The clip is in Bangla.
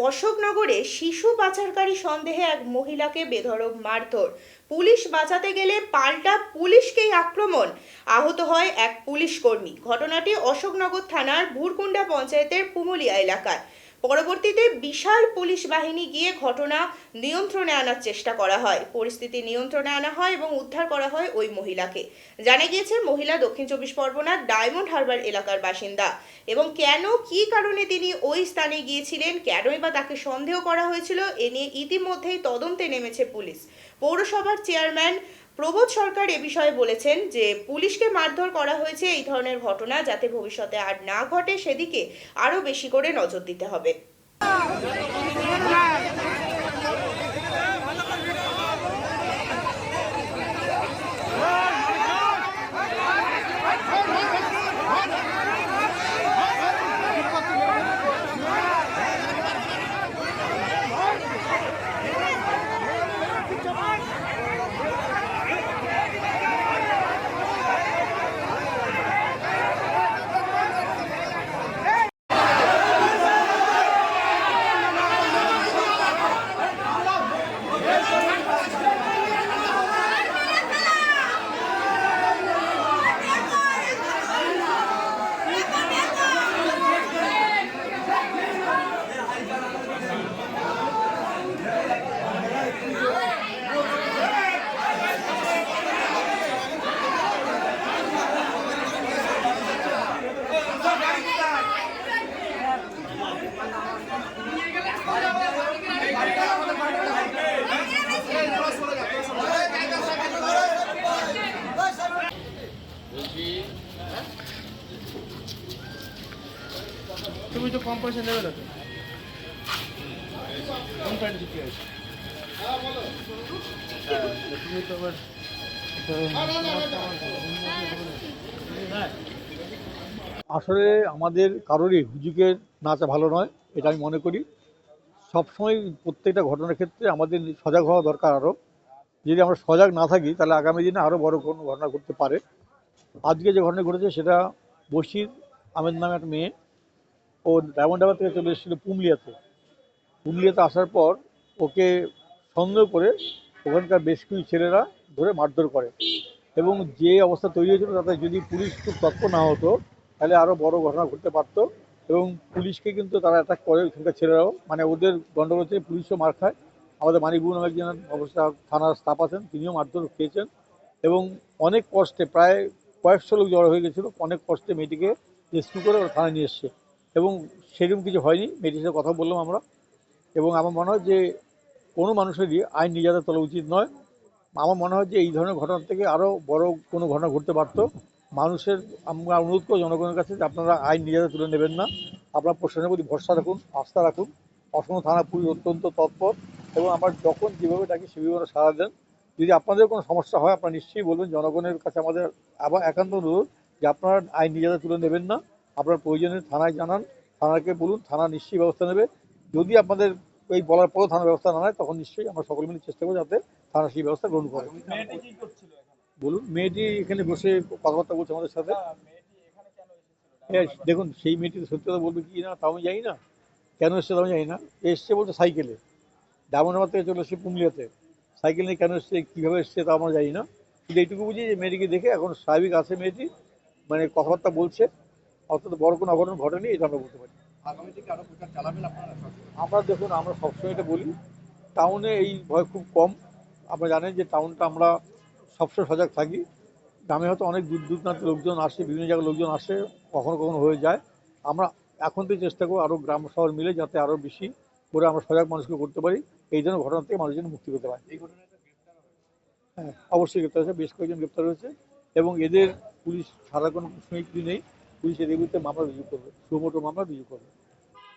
অশোকনগরে শিশু পাচারকারী সন্দেহে এক মহিলাকে বেধড়ক মারধর। পুলিশ বাঁচাতে গেলে পাল্টা পুলিশকেই আক্রমণ। আহত হয় এক পুলিশ কর্মী। ঘটনাটি অশোকনগর থানার ভুরকুন্ডা পঞ্চায়েতের পুমুলিয়া এলাকায়। পরবর্তীতে বিশাল পুলিশ বাহিনী গিয়ে ঘটনা নিয়ন্ত্রণে আনার চেষ্টা করা হয়। পরিস্থিতি নিয়ন্ত্রণে আনা হয় এবং উদ্ধার করা হয় ওই মহিলাকে। জানা গিয়েছে মহিলা দক্ষিণ চব্বিশ পরগনার ডায়মন্ড হারবার এলাকার বাসিন্দা এবং কী কারণে তিনি ওই স্থানে গিয়েছিলেন, কেনই বা তাকে সন্দেহ করা হয়েছিল, এ নিয়ে ইতিমধ্যেই তদন্তে নেমেছে পুলিশ। পৌরসভার চেয়ারম্যান প্রবোধ সরকার এ বিষয়ে বলেছেন যে পুলিশকে মারধর করা হয়েছে এই ধরনের ঘটনা যাতে ভবিষ্যতে আর না ঘটে সেদিকে আরো বেশি করে নজর দিতে হবে। তুমি তো কম পয়সা নেবে না তো কম টাইম দিতে আছে তুমি তো আবার আসলে আমাদের কারোরই হুজুকের নাচা ভালো নয়, এটা আমি মনে করি। সবসময় প্রত্যেকটা ঘটনার ক্ষেত্রে আমাদের সজাগ হওয়া দরকার। আরও যদি আমরা সজাগ না থাকি তাহলে আগামী দিনে আরও বড় কোনো ঘটনা ঘটতে পারে। আজকে যে ঘটনা ঘটেছে সেটা বশির আহমেদ নামে একটা মেয়ে, ও ডায়মন্ড হারবার থেকে চলে এসেছিলো পুমলিয়াতে আসার পর ওকে সন্দেহ করে ওখানকার বেশ কিছু ছেলেরা ধরে মারধর করে এবং যে অবস্থা তৈরি হয়েছিল তাতে যদি পুলিশ খুব তৎপর না হতো তাহলে আরও বড় ঘটনা ঘটতে পারতো। এবং পুলিশকে কিন্তু তারা অ্যাটাক করে, ওখানকার ছেলেরাও, মানে ওদের গণ্ডগোল থেকে পুলিশও মার খায়। আমাদের মানিকবু নামে একজন অবস্থা থানার স্টাফ আছেন, তিনিও মারধর খেয়েছেন এবং অনেক কষ্টে, প্রায় কয়েকশো লোক জড়ো হয়ে গেছিলো, অনেক কষ্টে মেয়েটিকে রেস্কিউ করে ওরা থানায় নিয়ে এসছে এবং সেরকম কিছু হয়নি। মেয়েটির সাথে কথা বললাম আমরা এবং আমার মনে হয় যে কোনো মানুষেরই আইন নিজে হাতে তোলা উচিত নয়। আমার মনে হয় যে এই ধরনের ঘটনা থেকে আরও বড় কোনো ঘটনা ঘটতে পারত। মানুষের আমরা অনুরোধ করি জনগণের কাছে যে আপনারা আইন নিজে হাতে তুলে নেবেন না, আপনারা প্রশাসনের প্রতি ভরসা রাখুন, আস্থা রাখুন। অসম থানা পুলিশ অত্যন্ত তৎপর এবং আমরা যখন যেভাবে ডাকি সেভাবে সাড়া দেন। যদি আপনাদের কোনো সমস্যা হয় আপনারা নিশ্চয়ই বলবেন। জনগণের কাছে আমাদের আবার একান্ত অনুরোধ যে আপনারা আইন নিজে হাতে তুলে নেবেন না, আপনার প্রয়োজনে থানায় জানান, থানাকে বলুন, থানা নিশ্চয়ই ব্যবস্থা নেবে। যদি আপনাদের এই বলার পরও থানা ব্যবস্থা না নেয় তখন নিশ্চয়ই আমরা সকলে মিলে চেষ্টা করবো যাতে থানা সেই ব্যবস্থা গ্রহণ করে। বলুন, মেয়েটি এখানে বসে কথাবার্তা বলছে আমাদের সাথে। হ্যাঁ, দেখুন সেই মেয়েটি সত্যি কথা বলবে কি না তাও আমি জানি না, কেন এসছে তাও আমি জানি না। এসছে বলছে সাইকেলে, ডায়মন্ড হারবার থেকে চলে এসছে পুমলিয়াতে, সাইকেল নিয়ে কেন এসছে, কীভাবে এসছে তা আমরা জানি না। কিন্তু এইটুকু বুঝি যে মেয়েটিকে দেখে এখন স্বাভাবিক আছে মেয়েটি, মানে কথাবার্তা বলছে, অর্থাৎ বড় কোনো অঘটন ঘটেনি এটা আমরা বলতে পারি। আগামী থেকে আরও প্রচার চালাবেন আপনারা? আমরা দেখুন, আমরা সবসময় এটা বলি, টাউনে এই ভয় খুব কম। আপনারা জানেন যে টাউনটা আমরা সবসময় সজাগ থাকি। গ্রামে হয়তো অনেক দূর দূরান্ত লোকজন আসে, বিভিন্ন জায়গায় লোকজন আসে, কখনো কখনো হয়ে যায়। আমরা এখন থেকে চেষ্টা করব আরও গ্রাম শহর মিলে যাতে আরও বেশি করে আমরা সজাগ মানুষকে করতে পারি, এই ধরনের ঘটনা থেকে মানুষ যেন মুক্তি পেতে পারে। এই ঘটনাটা হ্যাঁ, অবশ্যই গ্রেপ্তার হয়েছে, বেশ কয়েকজন গ্রেপ্তার হয়েছে এবং এদের পুলিশ ছাড়ার কোনো প্রশ্নই নেই। পুলিশ এদের বিরুদ্ধে মামলা রুজু করবে, সুমোটো মামলা রুজু করবে।